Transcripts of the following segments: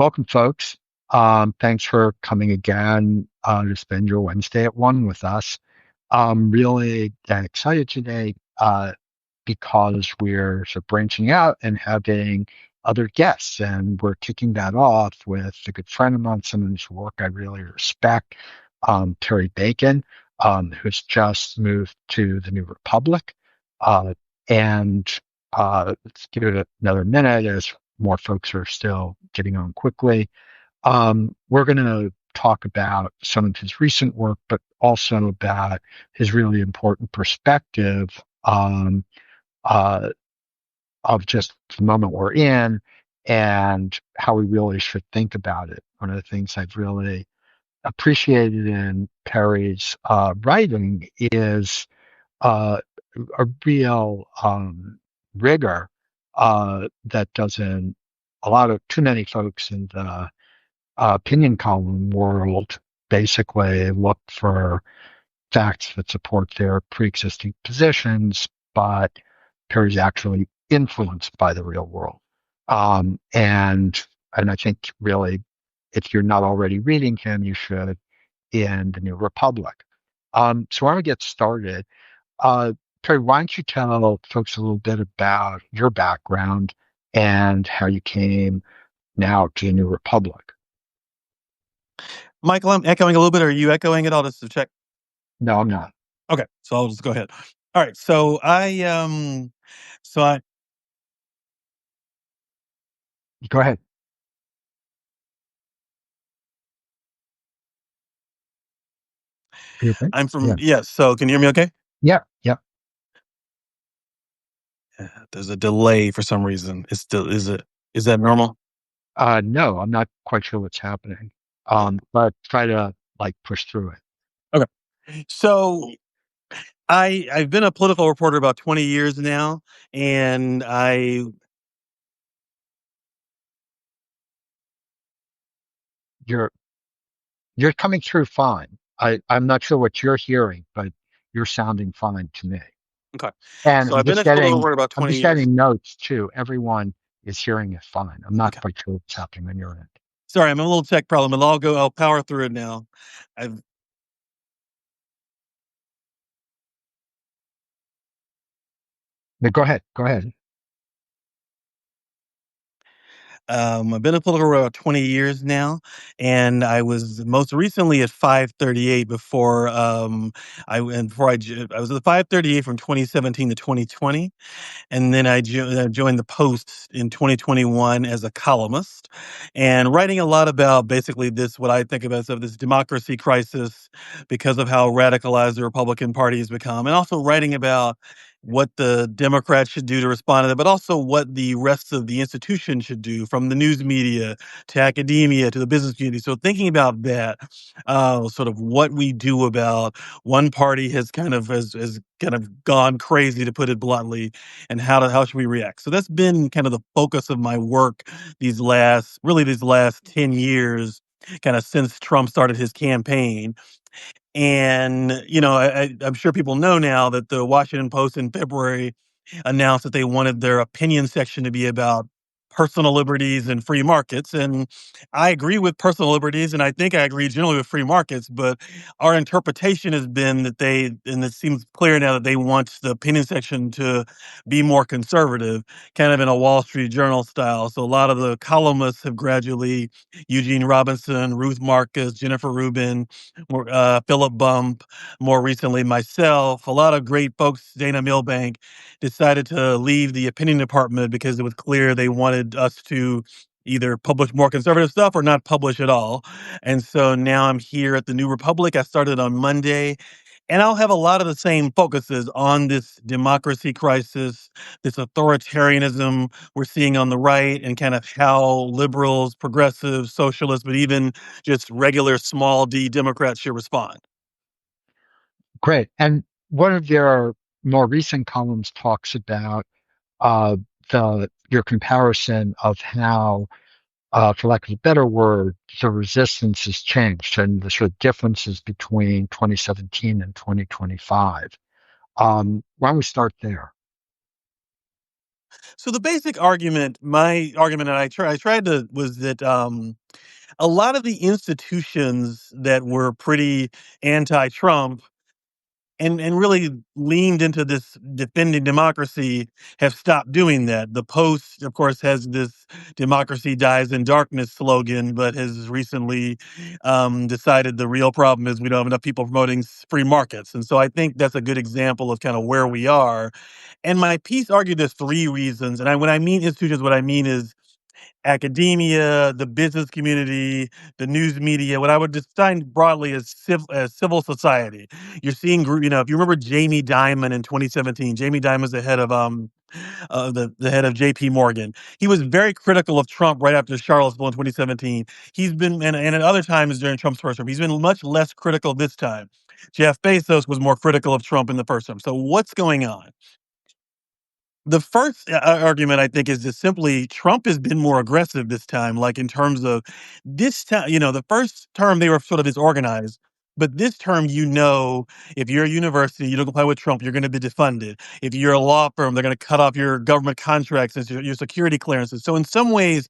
Welcome, folks. Thanks for coming again to spend your Wednesday at one with us. I'm really excited today because we're sort of branching out and having other guests, and we're kicking that off with a good friend of mine, someone whose work I really respect, Terry Bacon, who's just moved to the New Republic. Uh, and let's give it another minute as more folks are still getting on quickly. We're going to talk about some of his recent work, but also about his really important perspective um, uh, of just the moment we're in and how we really should think about it. One of the things I've really appreciated in Perry's writing is uh, a real rigor that doesn't a lot of too many folks in the opinion column world basically look for facts that support their pre-existing positions, but Perry's actually influenced by the real world. And I think really, if you're not already reading him, you should in the New Republic. So I want to get started. Uh, Perry, why don't you tell folks a little bit about your background and how you came now to the New Republic? Michael, I'm echoing a little bit. Are you echoing it all just to check? No, I'm not. Okay, so I'll just go ahead. All right, so I Go ahead. You okay? I'm from Yeah. yes. So can you hear me? Okay. Yeah. Yeah. There's a delay for some reason. It's still is that normal? No, I'm not quite sure what's happening. But try to like push through it. Okay. So I've been a political reporter about 20 years now, and I You're you're coming through fine. I'm not sure what you're hearing, but you're sounding fine to me. okay. And So I've been a political reporter about I'm 20 just years. getting notes too. Everyone is hearing it fine. I'm not Okay. quite sure what's happening on your end. Sorry, I'm a little tech problem, and I'll power through it now. I've But go ahead. Go ahead. I've been a political reporter about 20 years now, and I was most recently at 538 before I went before I was at 538 from 2017 to 2020, and then I joined the Post in 2021 as a columnist, and writing a lot about basically this what I think about of this democracy crisis because of how radicalized the Republican Party has become, and also writing about what the Democrats should do to respond to that, but also what the rest of the institution should do, from the news media to academia to the business community. So thinking about that, sort of what we do about one party has kind of gone crazy, to put it bluntly, and how should we react? So that's been kind of the focus of my work these last 10 years, kind of since Trump started his campaign. And, I'm sure people know now that the Washington Post in February announced that they wanted their opinion section to be about personal liberties and free markets. And I agree with personal liberties, and I think I agree generally with free markets. But our interpretation has been and it seems clear now that they want the opinion section to be more conservative, kind of in a Wall Street Journal style. So a lot of the columnists have gradually, Eugene Robinson, Ruth Marcus, Jennifer Rubin, Philip Bump, more recently myself, a lot of great folks, Dana Milbank, decided to leave the opinion department because it was clear they wanted us to either publish more conservative stuff or not publish at all. And so now I'm here at the New Republic. I started on Monday. And I'll have a lot of the same focuses on this democracy crisis, this authoritarianism we're seeing on the right, and kind of how liberals, progressives, socialists, but even just regular small d Democrats should respond. Great. And one of your more recent columns talks about uh, the your comparison of how, for lack of a better word, the resistance has changed and the sort of differences between 2017 and 2025. Why don't we start there? So the basic argument, my argument, and I tried to was that a lot of the institutions that were pretty anti-Trump and really leaned into this defending democracy have stopped doing that. The Post, of course, has this "democracy dies in darkness" slogan, but has recently decided the real problem is we don't have enough people promoting free markets. And so I think that's a good example of kind of where we are. And my piece argued there's three reasons. When I mean institutions, what I mean is academia, the business community, the news media, what I would define broadly as civil society. You're seeing if you remember Jamie Dimon in 2017, Jamie Dimon's the head of the head of JP Morgan. He was very critical of Trump right after Charlottesville in 2017. He's been and at other times during Trump's first term, he's been much less critical this time. Jeff Bezos was more critical of Trump in the first term. So what's going on? The first argument I think is just simply Trump has been more aggressive this time, like in terms of this time, the first term they were sort of disorganized. But this term, if you're a university, you don't comply with Trump, you're going to be defunded. If you're a law firm, they're going to cut off your government contracts and your security clearances. So in some ways,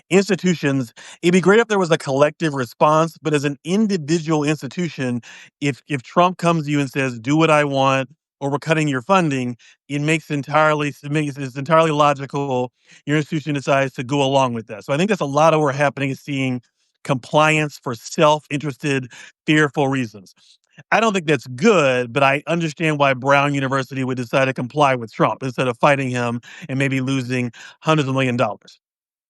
institutions, it'd be great if there was a collective response, but as an individual institution, if Trump comes to you and says, "Do what I want," or "We're cutting your funding," it's entirely logical. Your institution decides to go along with that. So I think that's a lot of what's happening is seeing compliance for self-interested, fearful reasons. I don't think that's good, but I understand why Brown University would decide to comply with Trump instead of fighting him and maybe losing hundreds of $1 million.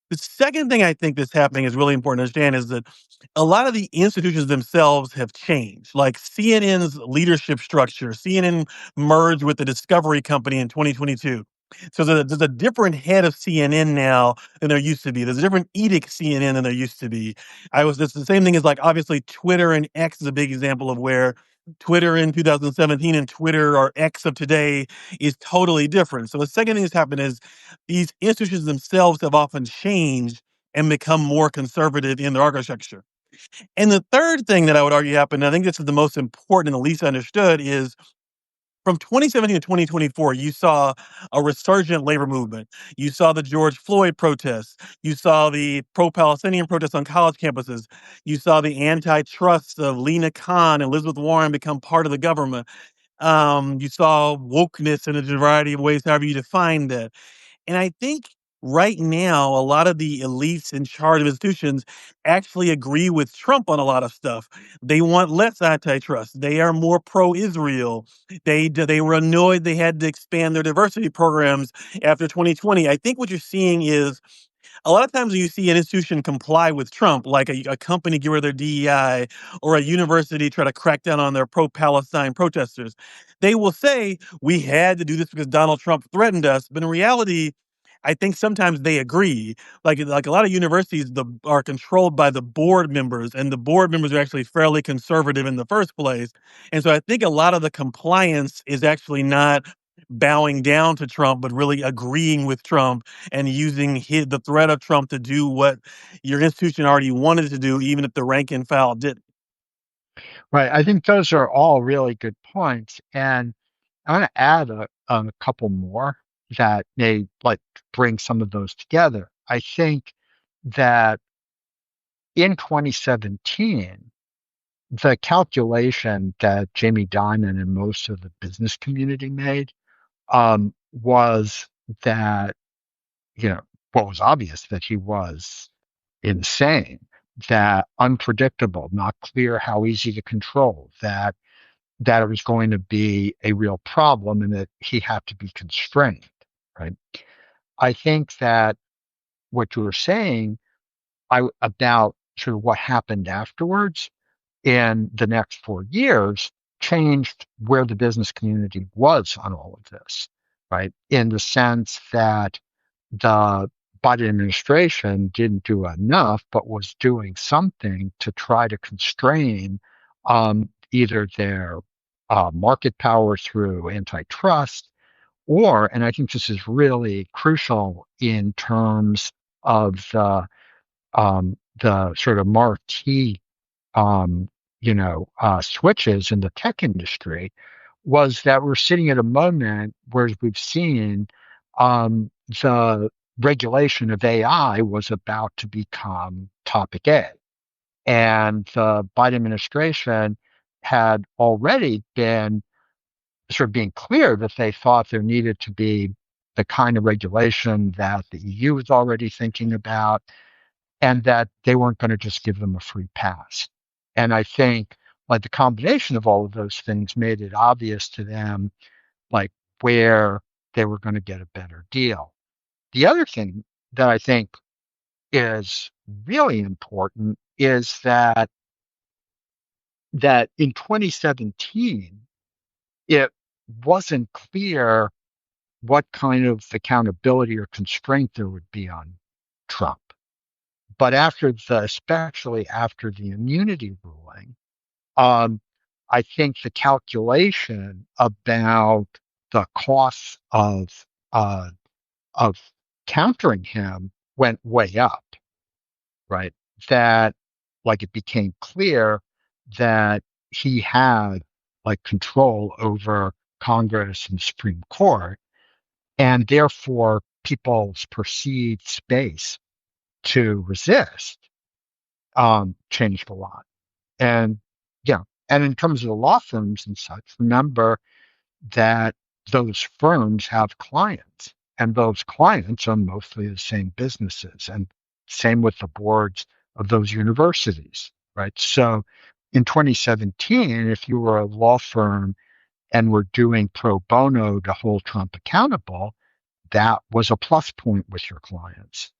The second thing I think that's happening is really important to understand is that a lot of the institutions themselves have changed. Like CNN's leadership structure, CNN merged with the Discovery Company in 2022. So there's a different head of CNN now than there used to be. There's a different edict CNN than there used to be. It's the same thing as like obviously Twitter and X is a big example of where Twitter in 2017 and Twitter or X of today is totally different. So the second thing that's happened is these institutions themselves have often changed and become more conservative in their architecture. And the third thing that I would argue happened, and I think this is the most important and the least understood, is from 2017 to 2024, you saw a resurgent labor movement. You saw the George Floyd protests. You saw the pro-Palestinian protests on college campuses. You saw the antitrust of Lena Khan and Elizabeth Warren become part of the government. You saw wokeness in a variety of ways, however you define that. And I think right now, a lot of the elites in charge of institutions actually agree with Trump on a lot of stuff. They want less antitrust. They are more pro-Israel. They were annoyed they had to expand their diversity programs after 2020. I think what you're seeing is a lot of times when you see an institution comply with Trump, like a company get rid of their DEI or a university try to crack down on their pro-Palestine protesters, they will say, "We had to do this because Donald Trump threatened us." But in reality, I think sometimes they agree. Like a lot of universities are controlled by the board members, and the board members are actually fairly conservative in the first place. And so I think a lot of the compliance is actually not bowing down to Trump, but really agreeing with Trump and using the threat of Trump to do what your institution already wanted to do, even if the rank and file didn't. Right. I think those are all really good points. And I want to add a couple more that may like bring some of those together. I think that in 2017, the calculation that Jamie Dimon and most of the business community made was that, what was obvious that he was insane, that unpredictable, not clear how easy to control, that it was going to be a real problem and that he had to be constrained, right? I think that what you were saying about sort of what happened afterwards in the next 4 years changed where the business community was on all of this, right? In the sense that the Biden administration didn't do enough, but was doing something to try to constrain either their market power through antitrust, or, and I think this is really crucial in terms of the sort of marquee switches in the tech industry, was that we're sitting at a moment where we've seen the regulation of AI was about to become topic A. And the Biden administration had already been sort of being clear that they thought there needed to be the kind of regulation that the EU was already thinking about, and that they weren't going to just give them a free pass. And I think like the combination of all of those things made it obvious to them like where they were going to get a better deal. The other thing that I think is really important is that in 2017 it wasn't clear what kind of accountability or constraint there would be on Trump. But especially after the immunity ruling, um, I think the calculation about the costs uh, of countering him went way up, right? That like it became clear that he had like control over Congress and Supreme Court, and therefore people's perceived space to resist changed a lot. And yeah, and in terms of the law firms and such, remember that those firms have clients, and those clients are mostly the same businesses, and same with the boards of those universities, right? So in 2017, if you were a law firm and were doing pro bono to hold Trump accountable, that was a plus point with your clients.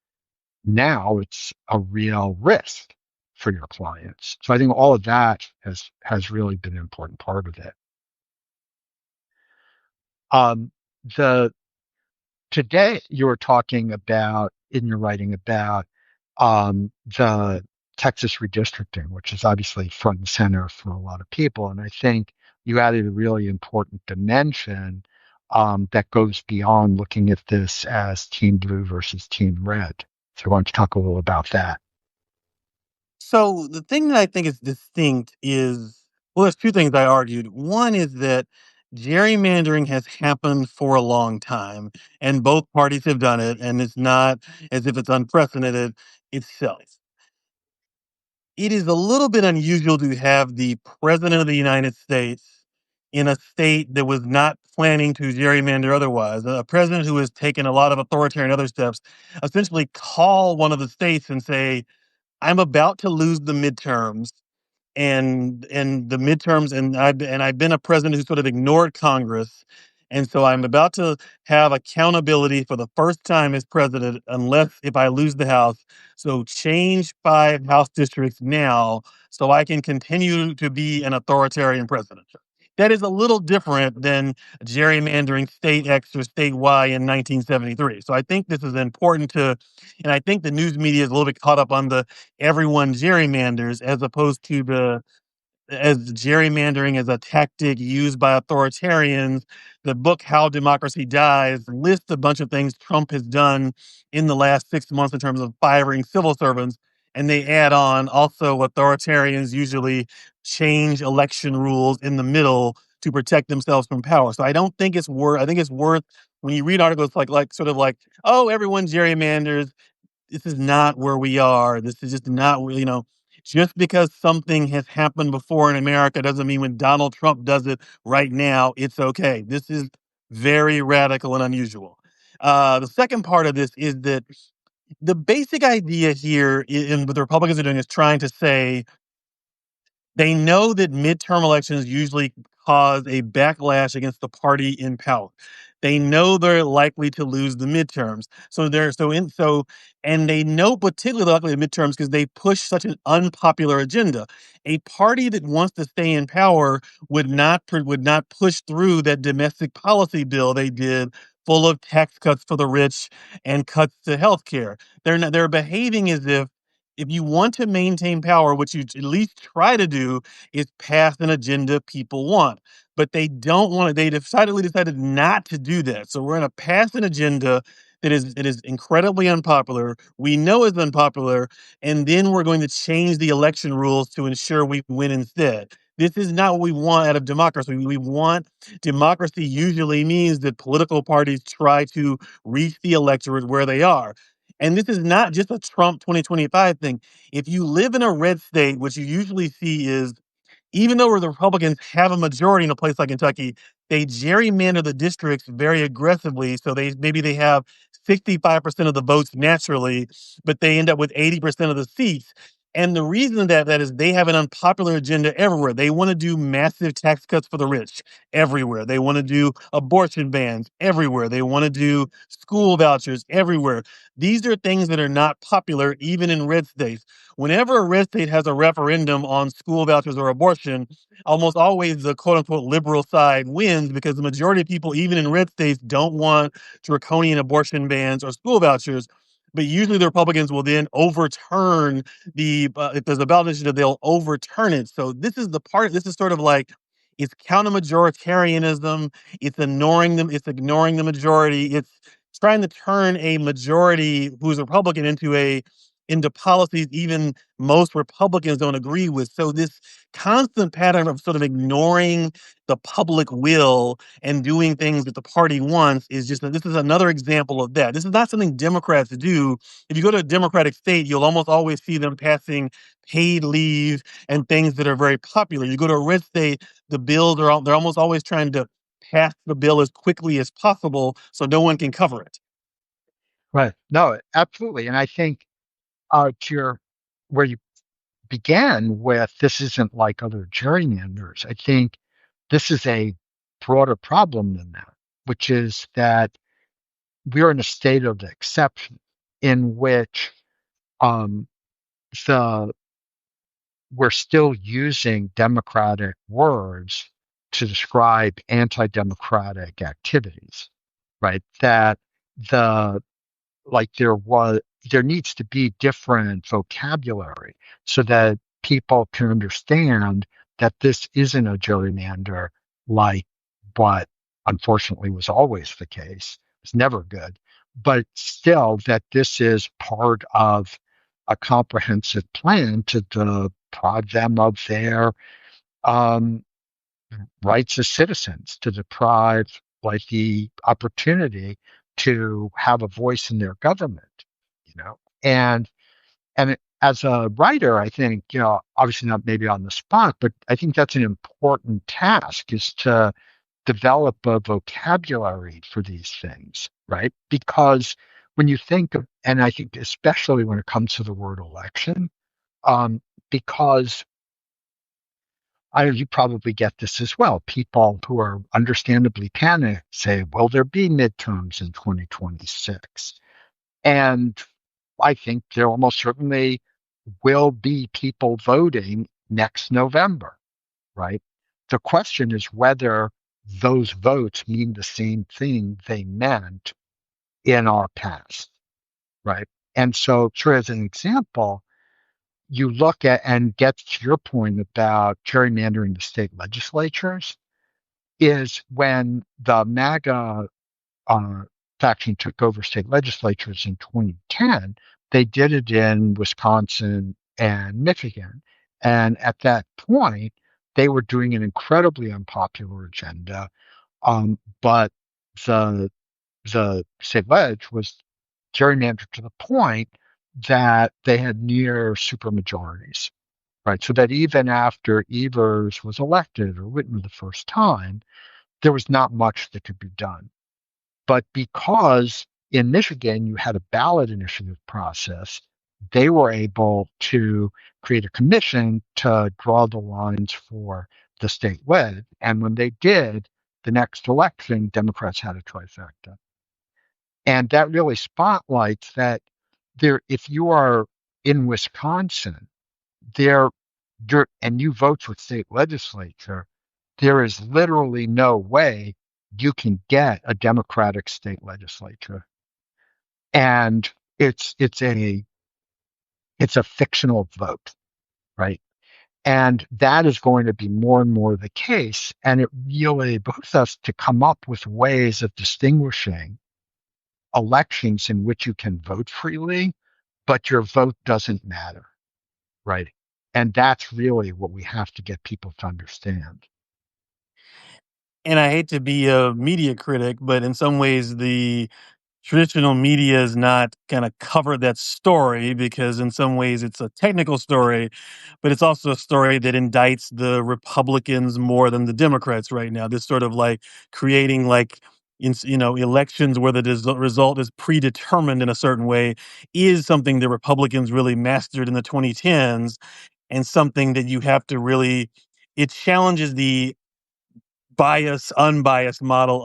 Now it's a real risk for your clients. So I think all of that has really been an important part of it. Um, the Today you were talking about in your writing about the Texas redistricting, which is obviously front and center for a lot of people, and I think you added a really important dimension that goes beyond looking at this as Team Blue versus Team Red. So why don't you talk a little about that? So the thing that I think is distinct is, well, there's two things I argued. One is that gerrymandering has happened for a long time, and both parties have done it, and it's not as if it's unprecedented itself. It is a little bit unusual to have the president of the United States in a state that was not planning to gerrymander otherwise. A president who has taken a lot of authoritarian other steps essentially call one of the states and say, I'm about to lose the midterms and the midterms, and I've been a president who sort of ignored Congress, and so I'm about to have accountability for the first time as president, unless if I lose the House. So change 5 House districts now, so I can continue to be an authoritarian president. That is a little different than gerrymandering state X or state Y in 1973. So I think this is important to, and I think the news media is a little bit caught up on the everyone gerrymanders as opposed to the as gerrymandering as a tactic used by authoritarians. The book How Democracy Dies lists a bunch of things Trump has done in the last 6 months in terms of firing civil servants. And they add on also authoritarians usually change election rules in the middle to protect themselves from power. So I don't think it's worth, I think it's worth when you read articles like sort of like, oh, everyone gerrymanders, this is not where we are. This is just not where, just because something has happened before in America doesn't mean when Donald Trump does it right now, it's okay. This is very radical and unusual. The second part of this is that the basic idea here in what the Republicans are doing is trying to say they know that midterm elections usually cause a backlash against the party in power. They know they're likely to lose the midterms. So they're so in so and they know particularly likely the midterms because they push such an unpopular agenda. A party that wants to stay in power would not push through that domestic policy bill they did full of tax cuts for the rich and cuts to healthcare. They're behaving as if you want to maintain power, what you at least try to do is pass an agenda people want. But they don't want to, they decided not to do that. So we're going to pass an agenda that is incredibly unpopular. We know it's unpopular, and then we're going to change the election rules to ensure we win instead. This is not what we want out of democracy. We want democracy usually means that political parties try to reach the electorate where they are. And this is not just a Trump 2025 thing. If you live in a red state, what you usually see is even though the Republicans have a majority in a place like Kentucky, they gerrymander the districts very aggressively. So they have 65% of the votes naturally, but they end up with 80% of the seats. And the reason that is they have an unpopular agenda everywhere. They want to do massive tax cuts for the rich everywhere. They want to do abortion bans everywhere. They want to do school vouchers everywhere. These are things that are not popular even in red states. Whenever a red state has a referendum on school vouchers or abortion, almost always the quote unquote liberal side wins because the majority of people, even in red states, don't want draconian abortion bans or school vouchers. But usually the Republicans will then overturn if there's a ballot initiative, they'll overturn it. So this is sort of like, it's counter majoritarianism. It's ignoring the majority. It's trying to turn a majority who's Republican into policies even most Republicans don't agree with. So this constant pattern of sort of ignoring the public will and doing things that the party wants this is another example of that. This is not something Democrats do. If you go to a Democratic state, you'll almost always see them passing paid leave and things that are very popular. You go to a red state, they're almost always trying to pass the bill as quickly as possible so no one can cover it. Right. No, absolutely. And I think to your where you began with this isn't like other gerrymanders. I think this is a broader problem than that, which is that we're in a state of exception in which um, the we're still using democratic words to describe anti-democratic activities, right? That the like there needs to be different vocabulary so that people can understand that this isn't a gerrymander like what unfortunately was always the case. It's never good, but still that this is part of a comprehensive plan to deprive them of their um, rights as citizens, to deprive like the opportunity to have a voice in their government, you know. As a writer, I think, obviously not maybe on the spot, but I think that's an important task is to develop a vocabulary for these things, right? Because when you think of, and I think especially when it comes to the word election, because you probably get this as well. People who are understandably panicked say, will there be midterms in 2026? And I think there almost certainly will be people voting next November, right? The question is whether those votes mean the same thing they meant in our past, right? And so, sort of as an example, you look at and get to your point about gerrymandering the state legislatures is when the MAGA uh, faction took over state legislatures in 2010, they did it in Wisconsin and Michigan. And at that point, they were doing an incredibly unpopular agenda. But the state ledge was gerrymandered to the point that they had near supermajorities, right? So that even after Evers was elected or Whitmer the first time, there was not much that could be done. But because in Michigan you had a ballot initiative process, they were able to create a commission to draw the lines for the state led. And when they did, the next election, Democrats had a trifecta. And that really spotlights that if you are in Wisconsin, there, and you vote for state legislature, there is literally no way you can get a Democratic state legislature. And it's a fictional vote, right? And that is going to be more and more the case. And it really behooves us to come up with ways of distinguishing elections in which you can vote freely, but your vote doesn't matter, right? And that's really what we have to get people to understand. And I hate to be a media critic, but in some ways, the traditional media is not gonna cover that story because in some ways it's a technical story, but it's also a story that indicts the Republicans more than the Democrats right now. This sort of like creating like elections where the result is predetermined in a certain way is something the Republicans really mastered in the 2010s, and something that you have to really it challenges the unbiased model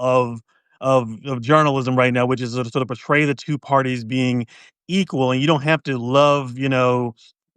of journalism right now, which is sort of portray the two parties being equal, and you don't have to love,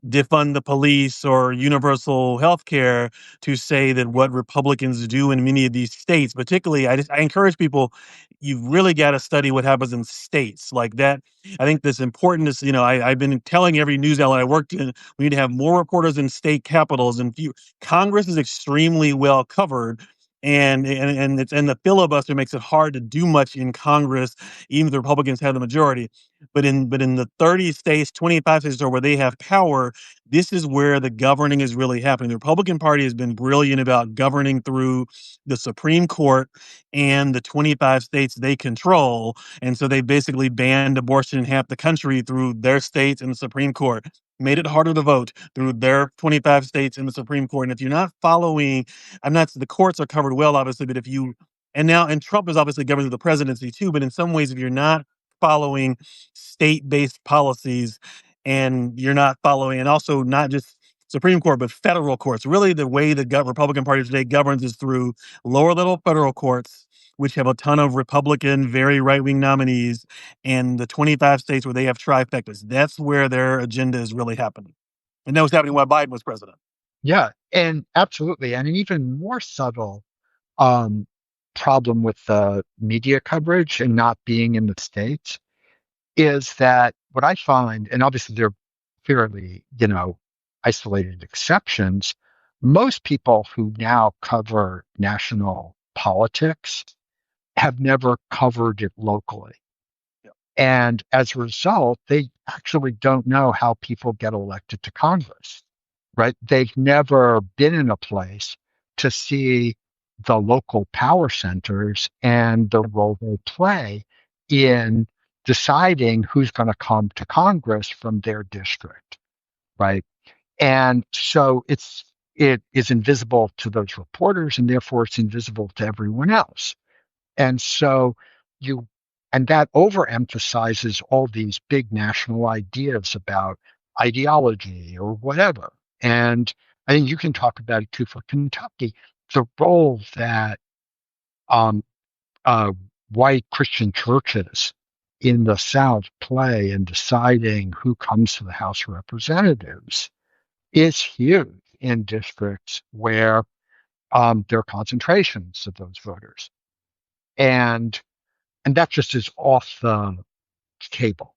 defund the police or universal health care to say that what Republicans do in many of these states, particularly, I encourage people, you've really got to study what happens in states like that. I think that's important. Is I've been telling every news outlet I worked in, we need to have more reporters in state capitals, and Congress is extremely well covered, and the filibuster makes it hard to do much in Congress, even if the Republicans have the majority. But in the 30 states, 25 states or where they have power, this is where the governing is really happening. The Republican Party has been brilliant about governing through the Supreme Court and the 25 states they control. And so they basically banned abortion in half the country through their states and the Supreme Court. Made it harder to vote through their 25 states and the Supreme Court. And if you're not following, I'm not the courts are covered well, obviously, but if you and Trump is obviously governed through the presidency too, but in some ways, if you're not following state-based policies and you're not following, and also not just Supreme Court, but federal courts, really the way the Republican Party today governs is through lower level federal courts, which have a ton of Republican, very right-wing nominees, and the 25 states where they have trifectas. That's where their agenda is really happening. And that was happening while Biden was president. Yeah, and absolutely. And an even more subtle um, problem with the media coverage and not being in the States is that what I find, and obviously they're fairly, isolated exceptions, most people who now cover national politics have never covered it locally. And as a result, they actually don't know how people get elected to Congress, right? They've never been in a place to see the local power centers and the role they play in deciding who's going to come to Congress from their district, right? And so it is invisible to those reporters, and therefore it's invisible to everyone else. And so you, and that overemphasizes all these big national ideas about ideology or whatever. And I think you can talk about it too for Kentucky, the role that um, uh, white Christian churches in the South play in deciding who comes to the House of Representatives is huge in districts where there are concentrations of those voters. And and that just is off the table,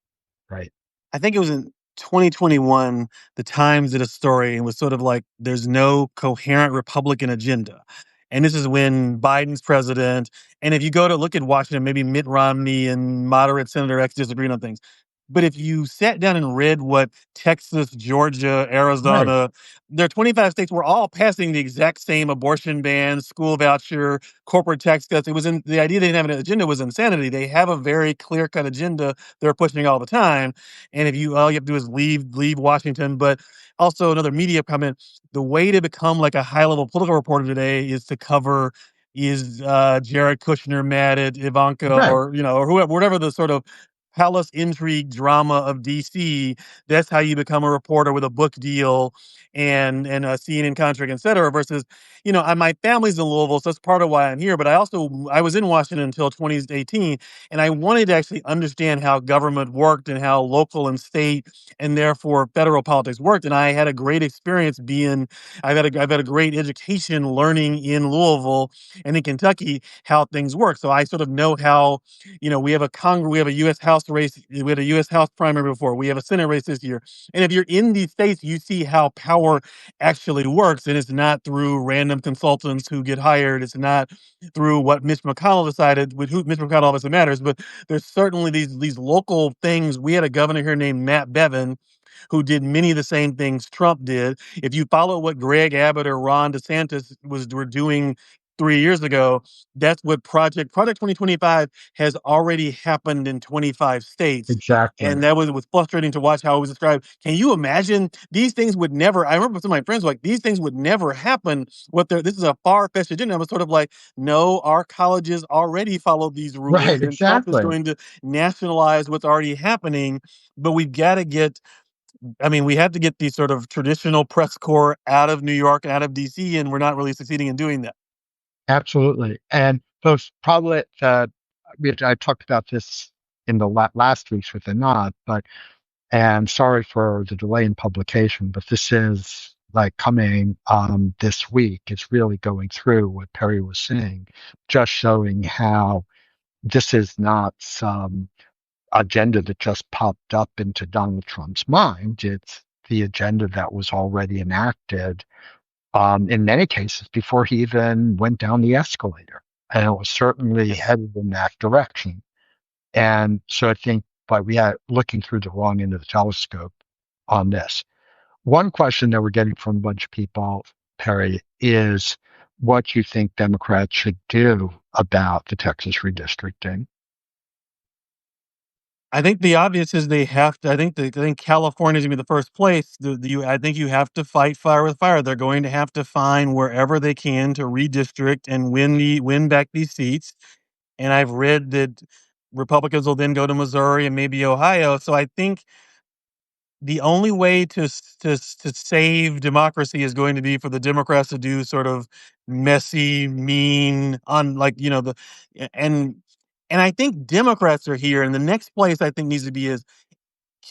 right? I think it was in 2021, the Times did a story and was sort of like, there's no coherent Republican agenda. And this is when Biden's president. And if you go to look at Washington, maybe Mitt Romney and moderate Senator X disagreed on things. But if you sat down and read what Texas, Georgia, Right, Arizona, there are 25 states were all passing the exact same abortion ban, school voucher, corporate tax cuts. It was in the idea they didn't have an agenda was insanity. They have a very clear cut agenda they're pushing all the time. And if you all you have to do is leave Washington. But also another media comment: the way to become like a high level political reporter today is to cover is Jared Kushner mad at Ivanka, right. or or whoever, whatever the sort of palace intrigue drama of DC. That's how you become a reporter with a book deal and a CNN contract, et cetera. Versus, my family's in Louisville, so that's part of why I'm here. But I was in Washington until 2018, and I wanted to actually understand how government worked and how local and state and therefore federal politics worked. And I had a great experience I've had a great education learning in Louisville and in Kentucky how things work. So I sort of know how, we have a U.S. House race, we had a U.S. House primary before, we have a Senate race this year. And if you're in these states, you see how power actually works, and it's not through random consultants who get hired. It's not through what Mitch McConnell decided, with who Mitch McConnell obviously matters, but there's certainly these local things. We had a governor here named Matt Bevin, who did many of the same things Trump did. If you follow what Greg Abbott or Ron DeSantis were doing 3 years ago, that's what Project 2025 has already happened in 25 states. Exactly. And that was frustrating to watch how it was described. Can you imagine these things would never? I remember some of my friends were like, these things would never happen. This is a far fetched agenda. I was sort of like, no, our colleges already follow these Right, rules, and Trump is exactly. going to nationalize what's already happening. But we've got to get, I mean, we have to get these sort of traditional press corps out of New York and out of DC, and we're not really succeeding in doing that. Absolutely. And those probably, I talked about this in the last weeks with Anat, but, and sorry for the delay in publication, but this is like coming this week. It's really going through what Perry was saying, just showing how this is not some agenda that just popped up into Donald Trump's mind. It's the agenda that was already enacted in many cases before he even went down the escalator. And it was certainly Yes. headed in that direction. And so I think by we are looking through the wrong end of the telescope on this. One question that we're getting from a bunch of people, Perry, is what you think Democrats should do about the Texas redistricting. I think the obvious is they have to. I think California is gonna be the first place. I think you have to fight fire with fire. They're going to have to find wherever they can to redistrict and win back these seats. And I've read that Republicans will then go to Missouri and maybe Ohio. So I think the only way to save democracy is going to be for the Democrats to do sort of messy, mean, on like the and and I think Democrats are here, and the next place I think needs to be is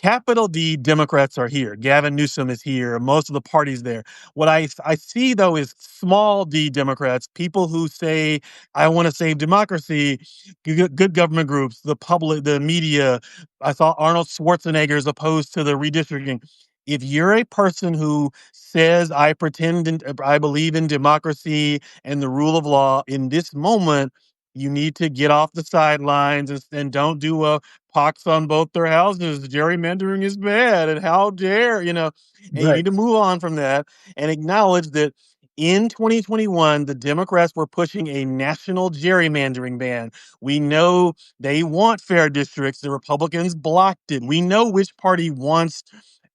capital D Democrats are here. Gavin Newsom is here. Most of the parties there. What I see though is small D Democrats, people who say I want to save democracy, good government groups, the public, the media. I saw Arnold Schwarzenegger is opposed to the redistricting. If you're a person who says I believe in democracy and the rule of law in this moment, you need to get off the sidelines and don't do a pox on both their houses. Gerrymandering is bad, and how dare, and you Right. need to move on from that and acknowledge that in 2021, the Democrats were pushing a national gerrymandering ban. We know they want fair districts. The Republicans blocked it. We know which party wants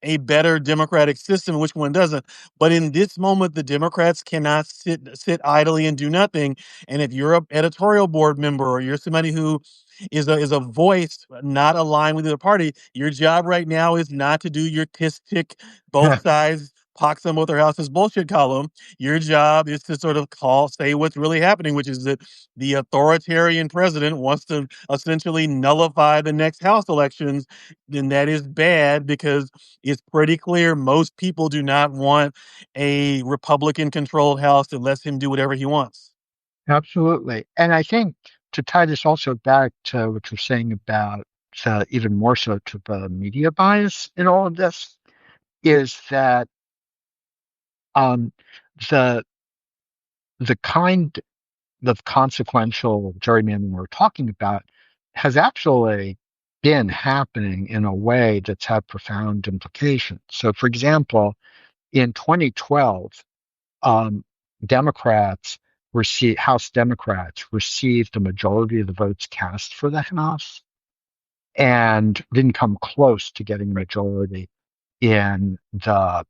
a better democratic system, which one doesn't. But in this moment, the Democrats cannot sit idly and do nothing. And if you're a editorial board member or you're somebody who is a voice not aligned with the party. Your job right now is not to do your tisk tick both sides pox on both their houses bullshit column. Your job is to sort of say what's really happening, which is that the authoritarian president wants to essentially nullify the next House elections. Then that is bad because it's pretty clear most people do not want a Republican controlled House that lets him do whatever he wants. Absolutely. And I think to tie this also back to what you're saying about even more so to the media bias in all of this is that um, the the kind of consequential gerrymandering we're talking about has actually been happening in a way that's had profound implications. So, for example, in 2012, um, Democrats House Democrats received the majority of the votes cast for the House and didn't come close to getting a majority in the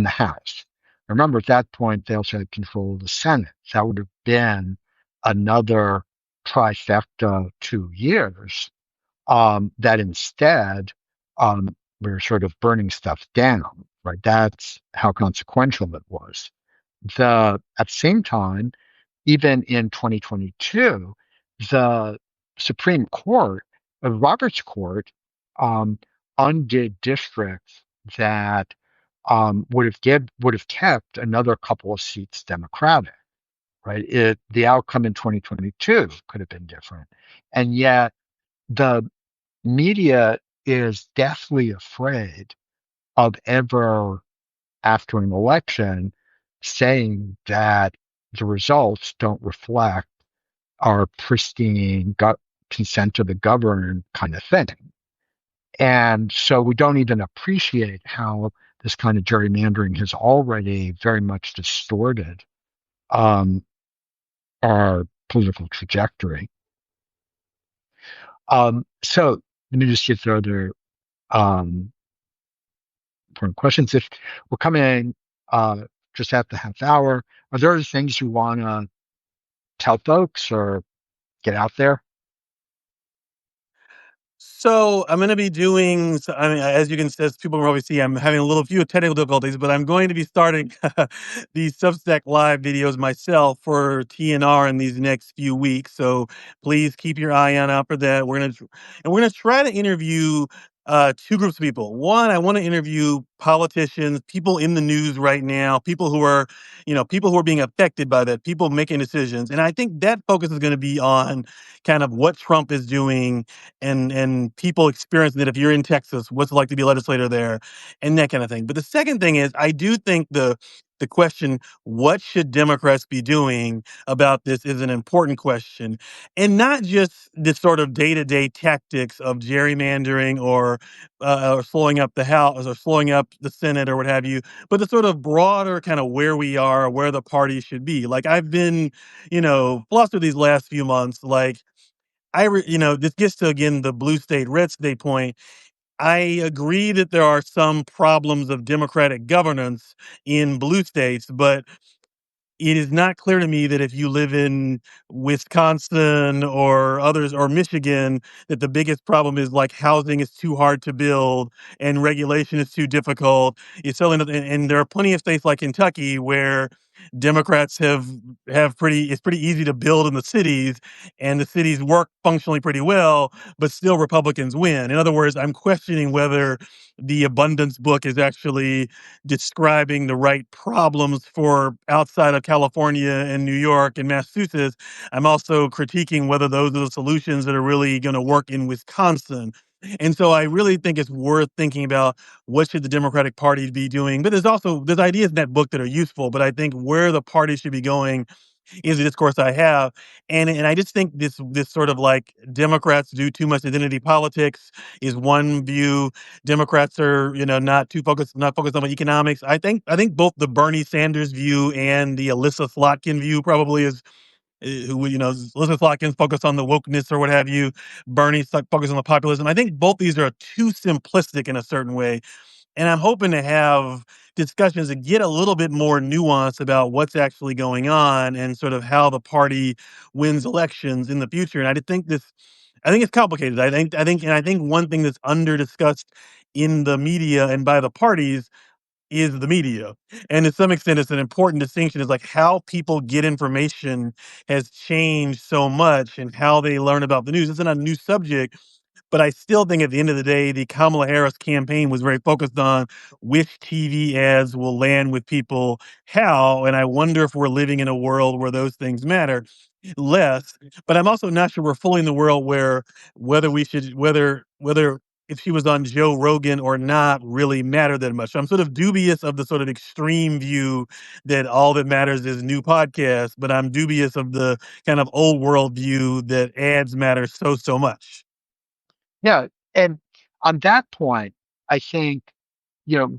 House. Remember, at that point, they also had control of the Senate. That would have been another trifecta 2 years that instead we're sort of burning stuff down. Right? That's how consequential it was. At the same time, even in 2022, the Supreme Court, Roberts Court, um, undid districts that would have kept another couple of seats Democratic. Right, the outcome in 2022 could have been different, and yet the media is deathly afraid of ever after an election saying that the results don't reflect our pristine consent of the governed kind of thing. And so we don't even appreciate how this kind of gerrymandering has already very much distorted um, our political trajectory. So let me just get to other um, important questions. If we're coming in just at the half hour, are there other things you want to tell folks or get out there? So I'm going to be doing. I mean, as you can, as people can probably see, I'm having a little few technical difficulties, but I'm going to be starting these Substack live videos myself for TNR in these next few weeks. So please keep your eye on out for that. We're gonna try to interview two groups of people. One, I want to interview politicians, people in the news right now, people who are, people who are being affected by that, people making decisions, and I think that focus is going to be on kind of what Trump is doing and people experiencing that. If you're in Texas, what's it like to be a legislator there, and that kind of thing. But the second thing is, I do think the question, what should Democrats be doing about this, is an important question. And not just the sort of day to day tactics of gerrymandering or slowing up the House or slowing up the Senate or what have you, but the sort of broader kind of where we are, where the party should be. Like I've been, flustered these last few months. Like this gets to, again, the blue state, red state point. I agree that there are some problems of democratic governance in blue states, but it is not clear to me that if you live in Wisconsin or others or Michigan, that the biggest problem is like housing is too hard to build and regulation is too difficult. It's certainly not, and there are plenty of states like Kentucky where Democrats have pretty it's pretty easy to build in the cities and the cities work functionally pretty well, but still Republicans win. In other words, I'm questioning whether the abundance book is actually describing the right problems for outside of California and New York and Massachusetts. I'm also critiquing whether those are the solutions that are really going to work in Wisconsin. And so I really think it's worth thinking about what should the Democratic Party be doing. But there's ideas in that book that are useful, but I think where the party should be going is the discourse I have. And I just think this sort of like Democrats do too much identity politics is one view. Democrats are, not focused on economics. I think both the Bernie Sanders view and the Alyssa Slotkin view probably is who, Elizabeth Watkins focused on the wokeness or what have you. Bernie focused on the populism. I think both these are too simplistic in a certain way. And I'm hoping to have discussions that get a little bit more nuance about what's actually going on and sort of how the party wins elections in the future. And I think it's complicated. I think one thing that's under discussed in the media and by the parties is the media. And to some extent, it's an important distinction. Is like how people get information has changed so much and how they learn about the news. It's not a new subject, but I still think at the end of the day, the Kamala Harris campaign was very focused on which TV ads will land with people how. And I wonder if we're living in a world where those things matter less. But I'm also not sure we're fully in the world where whether if she was on Joe Rogan or not really matter that much. So I'm sort of dubious of the sort of extreme view that all that matters is new podcasts, but I'm dubious of the kind of old world view that ads matter so much. Yeah. And on that point, I think,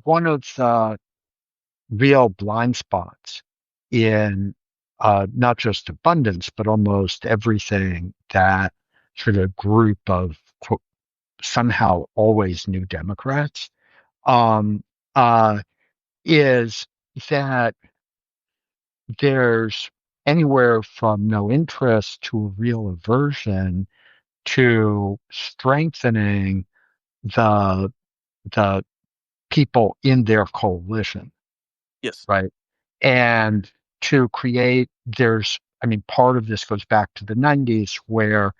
one of the real blind spots in not just abundance, but almost everything that sort of group of quote, somehow always new Democrats um, uh, is that there's anywhere from no interest to a real aversion to strengthening the the people in their coalition, Yes. right? And to create, I mean, part of this goes back to the 90s where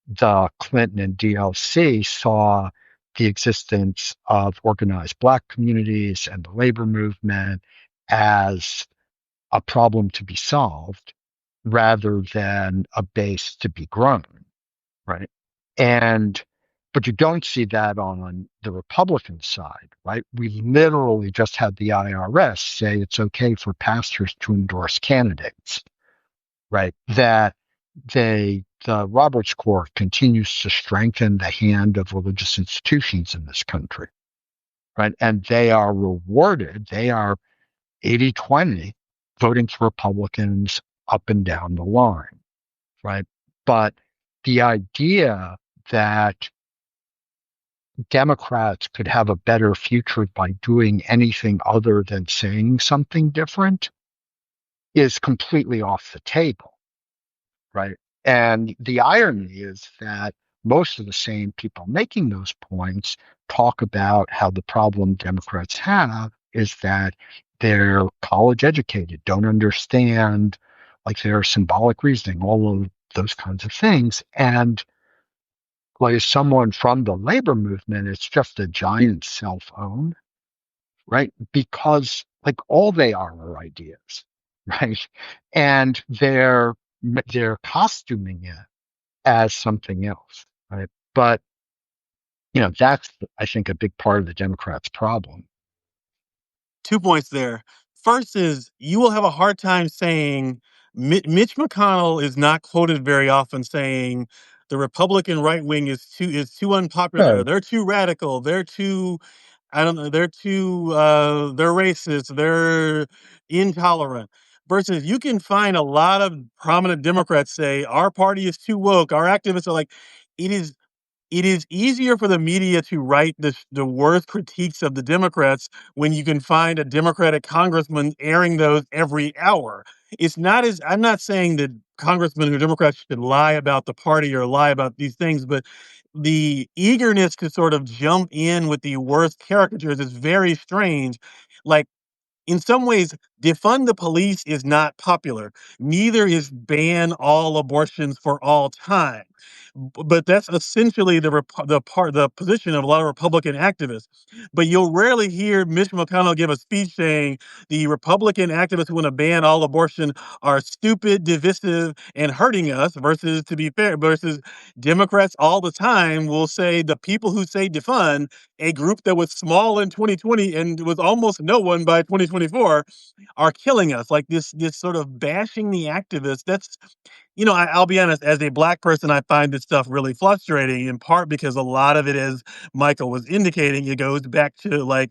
the Clinton and DLC saw the existence of organized Black communities and the labor movement as a problem to be solved rather than a base to be grown, right? And but you don't see that on the Republican side, right? We literally just had the IRS say it's okay for pastors to endorse candidates, right? That the Roberts Court continues to strengthen the hand of religious institutions in this country, right? And they are rewarded. They are 80-20 voting for Republicans up and down the line, right? But the idea that Democrats could have a better future by doing anything other than saying something different is completely off the table, right? And the irony is that most of the same people making those points talk about how the problem Democrats have is that they're college educated, don't understand like their symbolic reasoning, all of those kinds of things. And like someone from the labor movement, it's just a giant cell phone, right? Because like all they are ideas, right? And they're costuming it as something else, right? But that's I think a big part of the Democrats' problem. 2 points there. First is you will have a hard time saying Mitch McConnell is not quoted very often saying the Republican right wing is too unpopular. No, They're too radical. They're too I don't know. They're racist. They're intolerant. Versus you can find a lot of prominent Democrats say our party is too woke. Our activists are like it is it is easier for the media to write the worst critiques of the Democrats when you can find a Democratic congressman airing those every hour. It's not as I'm not saying that congressmen who are Democrats should lie about the party or lie about these things, but the eagerness to sort of jump in with the worst caricatures is very strange. Like in some ways, defund the police is not popular. Neither is ban all abortions for all time. But that's essentially the position of a lot of Republican activists. But you'll rarely hear Mitch McConnell give a speech saying the Republican activists who want to ban all abortion are stupid, divisive, and hurting us. Versus, to be fair, versus Democrats all the time will say the people who say defund, a group that was small in 2020 and was almost no one by 2024, are killing us. Like this sort of bashing the activists. I'll be honest, as a black person, I find this stuff really frustrating, in part because a lot of it, as Michael was indicating, it goes back to like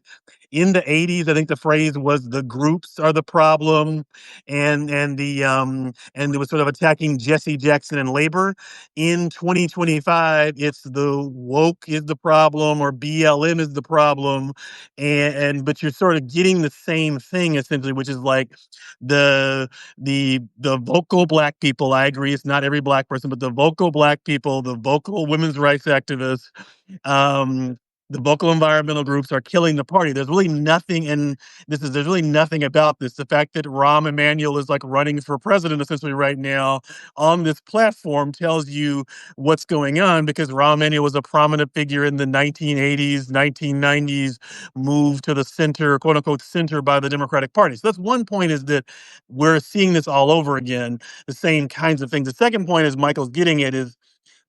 in the 80s. I think the phrase was the groups are the problem, and it was sort of attacking Jesse Jackson and labor. In 2025, it's the woke is the problem or BLM is the problem. But you're sort of getting the same thing essentially, which is like the the vocal black people. I agree, it's not every black person, but the vocal black people, the vocal women's rights activists, um, the vocal environmental groups are killing the party. There's really nothing about this. The fact that Rahm Emanuel is like running for president essentially right now on this platform tells you what's going on, because Rahm Emanuel was a prominent figure in the 1980s, 1990s move to the center, quote unquote, center by the Democratic Party. So that's one point, is that we're seeing this all over again, the same kinds of things. The second point, is Michael's getting at, is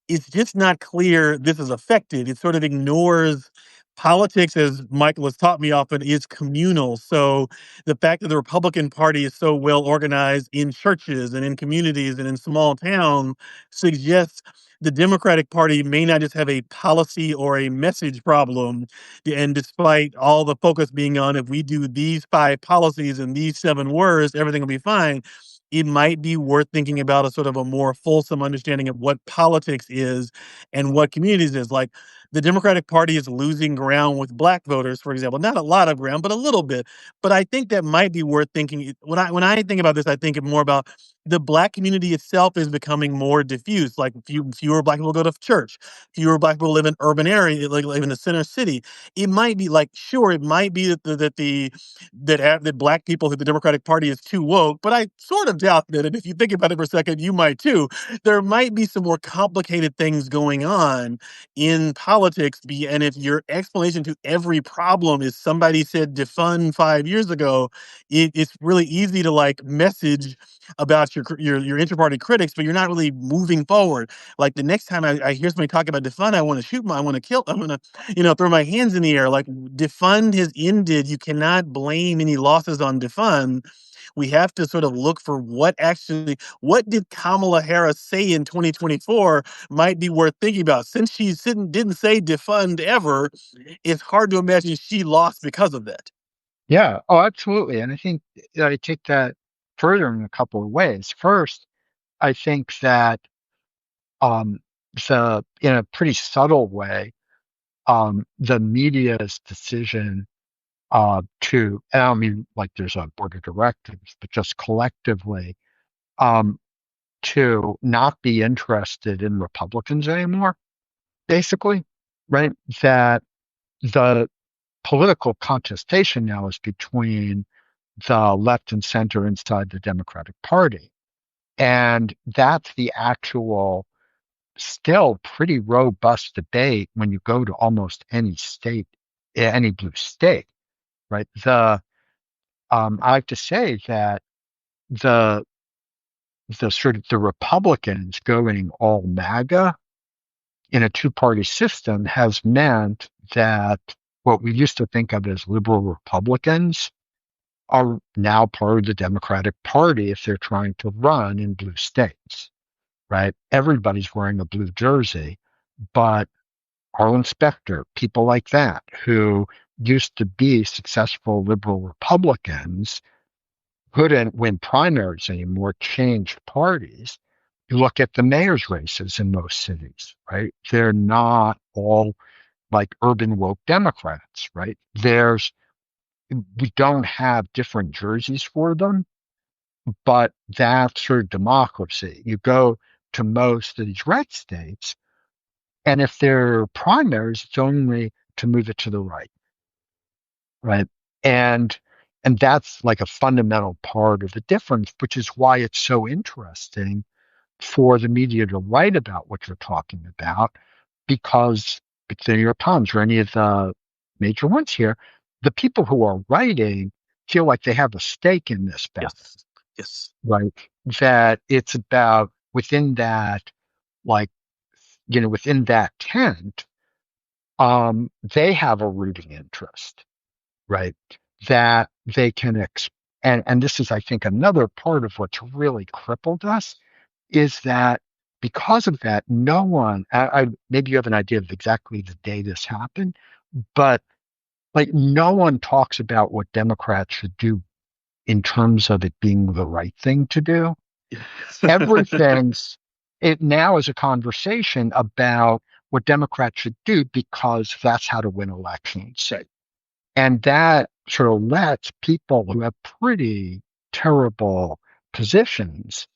it's just not clear this is affected. It sort of ignores politics, as Michael has taught me often, is communal. So the fact that the Republican Party is so well organized in churches and in communities and in small towns suggests the Democratic Party may not just have a policy or a message problem. And despite all the focus being on if we do these 5 policies and these 7 words, everything will be fine, it might be worth thinking about a sort of a more fulsome understanding of what politics is and what communities is. Like the Democratic Party is losing ground with black voters, for example. Not a lot of ground, but a little bit. But I think that might be worth thinking. When I think about this, I think more about the black community itself is becoming more diffuse. Like fewer black people go to church, fewer black people live in urban areas, like live in the center city. It might be like, sure, it might be that black people who the Democratic Party is too woke, but I sort of doubt that. And if you think about it for a second, you might too. There might be some more complicated things going on in politics. And if your explanation to every problem is somebody said defund 5 years ago, it's really easy to like message about your inter-party critics, but you're not really moving forward. Like the next time I hear somebody talk about defund, I want to kill, I'm going to, throw my hands in the air. Like defund has ended. You cannot blame any losses on defund. we have to sort of look for what did Kamala Harris say in 2024 might be worth thinking about. Since didn't say defund ever, it's hard to imagine she lost because of that. Yeah. Oh, absolutely. And I think I take that further in a couple of ways. First, I think that um, in a pretty subtle way, the media's decision and I don't mean like there's a board of directors, but just collectively, um, to not be interested in Republicans anymore, basically, right? That the political contestation now is between the left and center inside the Democratic Party. And that's the actual, still pretty robust debate when you go to almost any state, any blue state, right? I have to say that the the sort of the Republicans going all MAGA in a two-party system has meant that what we used to think of as liberal Republicans are now part of the Democratic Party if they're trying to run in blue states, right? Everybody's wearing a blue jersey, but Harlan Specter, people like that who used to be successful liberal Republicans couldn't win primaries anymore, changed parties. You look at the mayor's races in most cities, right? They're not all like urban woke Democrats, right? We don't have different jerseys for them, but that's sort of democracy. You go to most of these red states, and if they're primaries, it's only to move it to the right, right? And and that's like a fundamental part of the difference, which is why it's so interesting for the media to write about what you're talking about, because it's the New York Times or any of the major ones here, the people who are writing feel like they have a stake in this battle, Yes. Yes. right? That it's about within that, like, within that tent, they have a rooting interest, right? That they can and this is, I think, another part of what's really crippled us is that because of that, no one, maybe you have an idea of exactly the day this happened, but like no one talks about what Democrats should do in terms of it being the right thing to do. Everything's, it now is a conversation about what Democrats should do because that's how to win elections. And that sort of lets people who have pretty terrible positions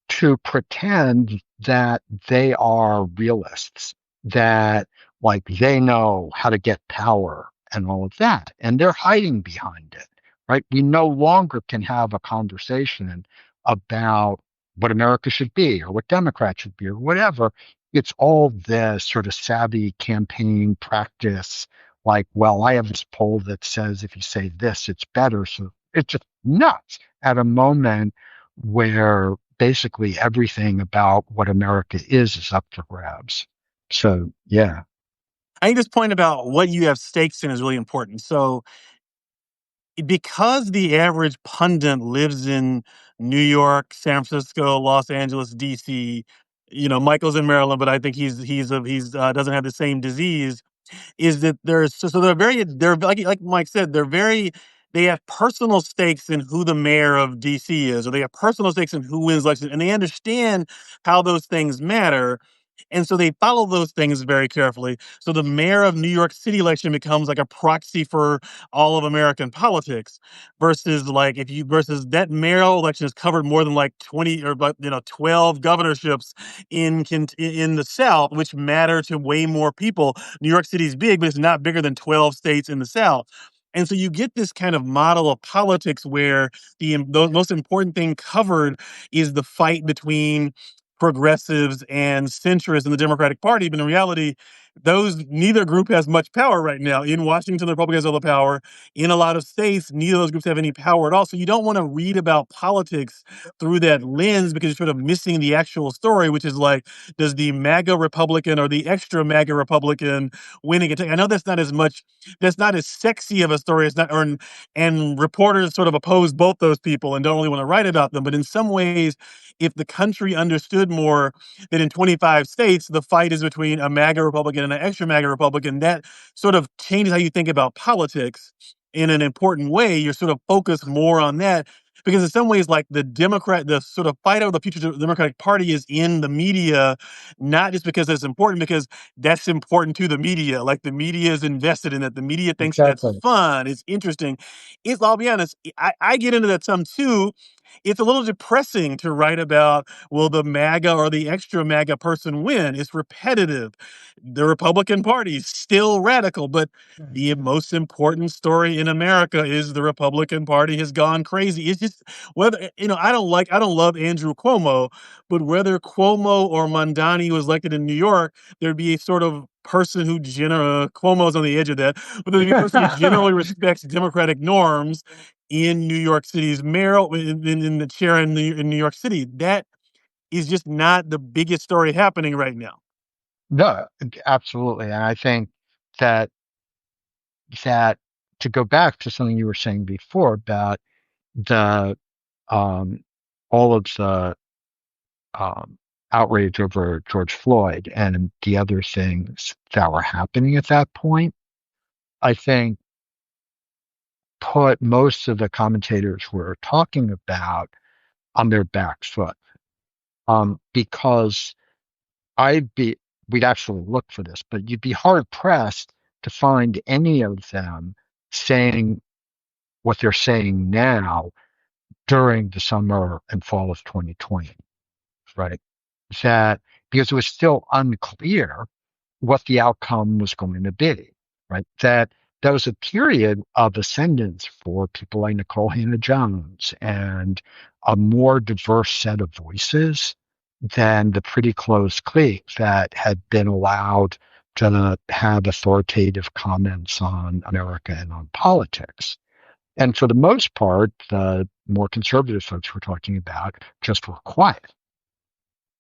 to pretend that they are realists, that like they know how to get power and all of that. And they're hiding behind it, right? We no longer can have a conversation about what America should be or what Democrats should be or whatever. It's all this sort of savvy campaign practice. Like, well, I have this poll that says if you say this, it's better. So it's just nuts at a moment where basically everything about what America is up for grabs. So, yeah. I think this point about what you have stakes in is really important. So, because the average pundit lives in New York, San Francisco, Los Angeles, DC, Michael's in Maryland, but I think he's doesn't have the same disease. Is that they're like Mike said, they have personal stakes in who the mayor of DC is, or they have personal stakes in who wins elections, and they understand how those things matter. And so they follow those things very carefully. So the mayor of New York City election becomes like a proxy for all of American politics, versus that mayoral election has covered more than like 20 or 12 governorships in the South, which matter to way more people. New York City is big, but it's not bigger than 12 states in the South. And so you get this kind of model of politics where the most important thing covered is the fight between progressives and centrists in the Democratic Party. But in reality, those neither group has much power right now. In Washington, the Republicans have all the power. In a lot of states, neither of those groups have any power at all. So you don't want to read about politics through that lens because you're sort of missing the actual story, which is like, does the MAGA Republican or the extra MAGA Republican win again? I know that's not as sexy of a story. It's not, and reporters sort of oppose both those people and don't really want to write about them. But in some ways, if the country understood more that in 25 states, the fight is between a MAGA Republican and an extra MAGA Republican, that sort of changes how you think about politics in an important way. You're sort of focused more on that because in some ways, like the sort of fight over the future of the Democratic Party is in the media, not just because it's important, because that's important to the media. Like the media is invested in it. The media thinks that's Exactly. fun. It's interesting. I'll be honest, I get into that some too. It's a little depressing to write about, will the MAGA or the extra MAGA person win? It's repetitive. The Republican Party is still radical, but the most important story in America is the Republican Party has gone crazy. It's just whether, I don't love Andrew Cuomo, but whether Cuomo or Mondani was elected in New York, there'd be a sort of person who Cuomo's on the edge of that, but there'd be a person who generally respects Democratic norms in New York City's mayor, in the chair in New York City. That is just not the biggest story happening right now. No, absolutely. And I think that that to go back to something you were saying before about the um, all of the um, outrage over George Floyd and the other things that were happening at that point, I think put most of the commentators were talking about on their back foot. Because I'd be, we'd actually look for this, but you'd be hard pressed to find any of them saying what they're saying now during the summer and fall of 2020, right? That because it was still unclear what the outcome was going to be, right? That was a period of ascendance for people like Nicole Hannah-Jones and a more diverse set of voices than the pretty close clique that had been allowed to have authoritative comments on America and on politics. And for the most part, the more conservative folks we're talking about just were quiet.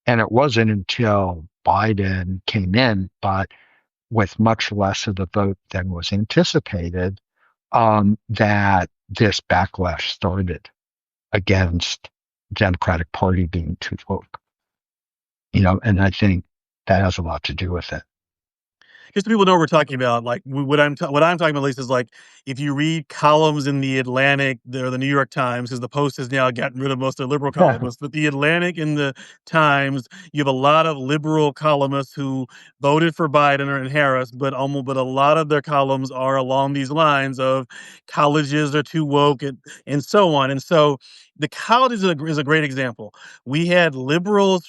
And it wasn't until Biden came in, but with much less of the vote than was anticipated, that this backlash started against the Democratic Party being too woke. And I think that has a lot to do with it. Just so people know what we're talking about, like what I'm talking about, at least, is like if you read columns in the Atlantic or the New York Times, because the Post has now gotten rid of most of their liberal columnists, but the Atlantic and the Times, you have a lot of liberal columnists who voted for Biden or Harris, but a lot of their columns are along these lines of colleges are too woke and so on. And so the college is a great example. We had liberals,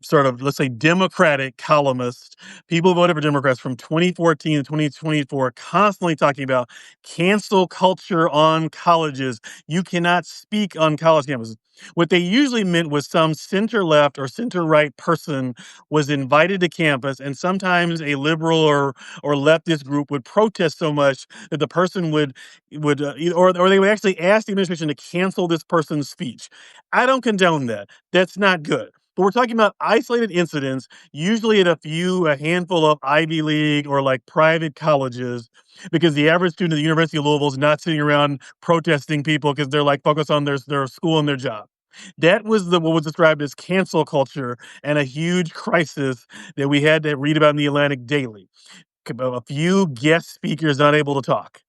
sort of, let's say, Democratic columnists, people who voted for Democrats from 2014 to 2024, constantly talking about cancel culture on colleges. You cannot speak on college campuses. What they usually meant was some center left or center right person was invited to campus, and sometimes a liberal or leftist group would protest so much that the person or they would actually ask the administration to cancel this person's speech. I don't condone that. That's not good. But we're talking about isolated incidents, usually at a handful of Ivy League or like private colleges, because the average student at the University of Louisville is not sitting around protesting people because they're like focused on their school and their job. That was what was described as cancel culture and a huge crisis that we had to read about in the Atlantic daily. A few guest speakers not able to talk.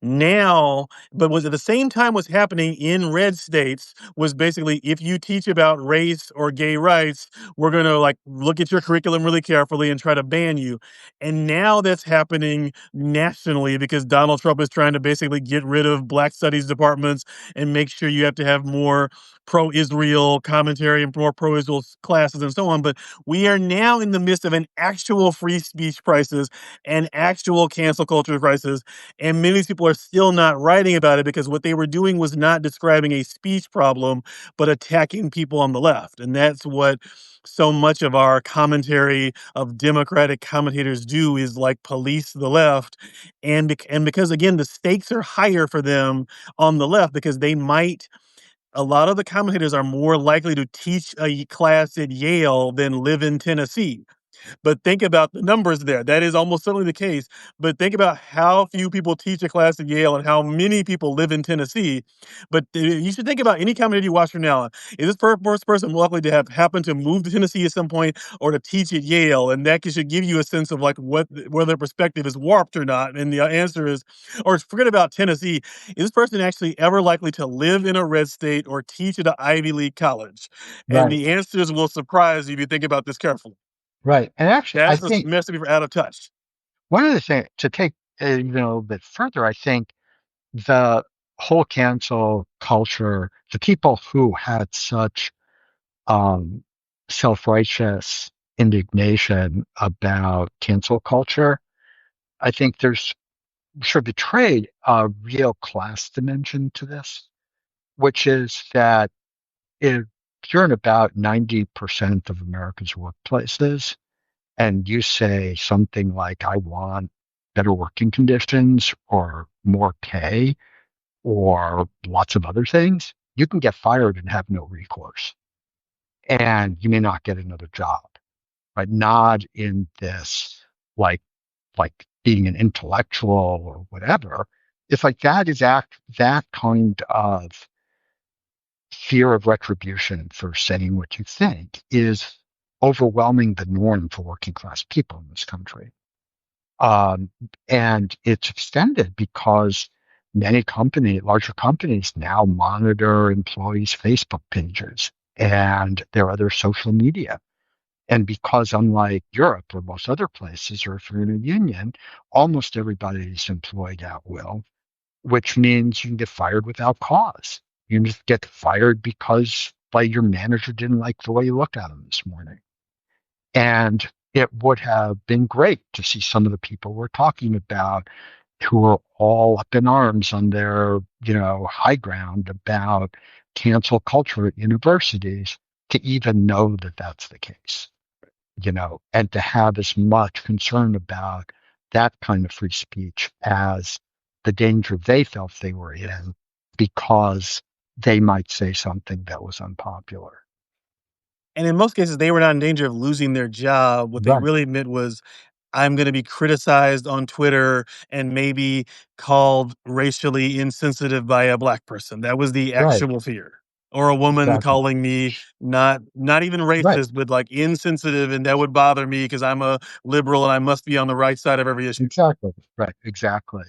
Now, but was at the same time what's happening in red states was basically, if you teach about race or gay rights, we're going to like look at your curriculum really carefully and try to ban you. And now that's happening nationally because Donald Trump is trying to basically get rid of black studies departments and make sure you have to have more pro-Israel commentary and more pro-Israel classes and so on. But we are now in the midst of an actual free speech crisis and actual cancel culture crisis, and many people are still not writing about it because what they were doing was not describing a speech problem, but attacking people on the left. And that's what so much of our commentary of Democratic commentators do is like police the left. And because again, the stakes are higher for them on the left because they might a lot of the commentators are more likely to teach a class at Yale than live in Tennessee. But think about the numbers there. That is almost certainly the case. But think about how few people teach a class at Yale and how many people live in Tennessee. But you should think about any commentator you watch from now on. Is this first person likely to have happened to move to Tennessee at some point or to teach at Yale? And that should give you a sense of like whether their perspective is warped or not. And the answer is, or forget about Tennessee. Is this person actually ever likely to live in a red state or teach at an Ivy League college? And Right. the answers will surprise you if you think about this carefully. Right. And actually, I That's the think mess we're out of touch. one of the things to take a little bit further, I think the whole cancel culture, the people who had such um, self-righteous indignation about cancel culture, I think there's sort of betrayed a real class dimension to this, which is that if you're in about 90% of America's workplaces and you say something like, I want better working conditions or more pay or lots of other things, you can get fired and have no recourse. And you may not get another job, right? Not in this like like being an intellectual or whatever. It's like that kind of fear of retribution for saying what you think is overwhelming the norm for working class people in this country. Um, and it's extended because larger companies now monitor employees' Facebook pages and their other social media. And because unlike Europe or most other places, or if you're in a union, almost everybody is employed at will, which means you can get fired without cause. You can just get fired because like your manager didn't like the way you looked at him this morning. And it would have been great to see some of the people we're talking about who are all up in arms on their, high ground about cancel culture at universities to even know that that's the case, and to have as much concern about that kind of free speech as the danger they felt they were in because they might say something that was unpopular. And in most cases, they were not in danger of losing their job. What they Right, really meant was, I'm going to be criticized on Twitter and maybe called racially insensitive by a black person. That was the right, actual fear. Or a woman exactly. calling me not even Right, racist, but like insensitive, and that would bother me because I'm a liberal and I must be on the right side of every issue. exactly. Right, exactly.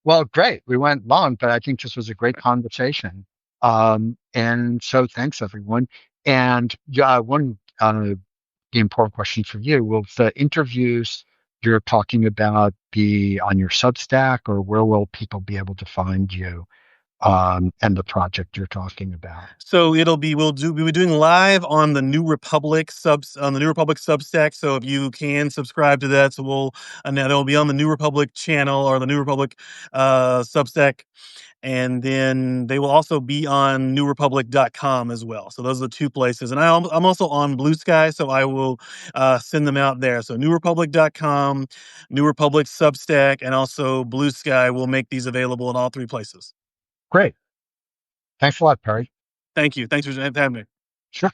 Well, great. We went long, but I think this was a great conversation. And so thanks, everyone. And one important question for you. Will the interviews you're talking about be on your Substack, or where will people be able to find you and the project you're talking about? So we'll be doing live on the New Republic Substack. So if you can subscribe to that, so and that will be on the New Republic channel or the New Republic Substack. And then they will also be on newrepublic.com as well. So those are the two places. And I'm also on Blue Sky, so I will send them out there. So newrepublic.com, New Republic Substack, and also Blue Sky will make these available in all three places. Great. Thanks a lot, Perry. Thank you. Thanks for having me. Sure.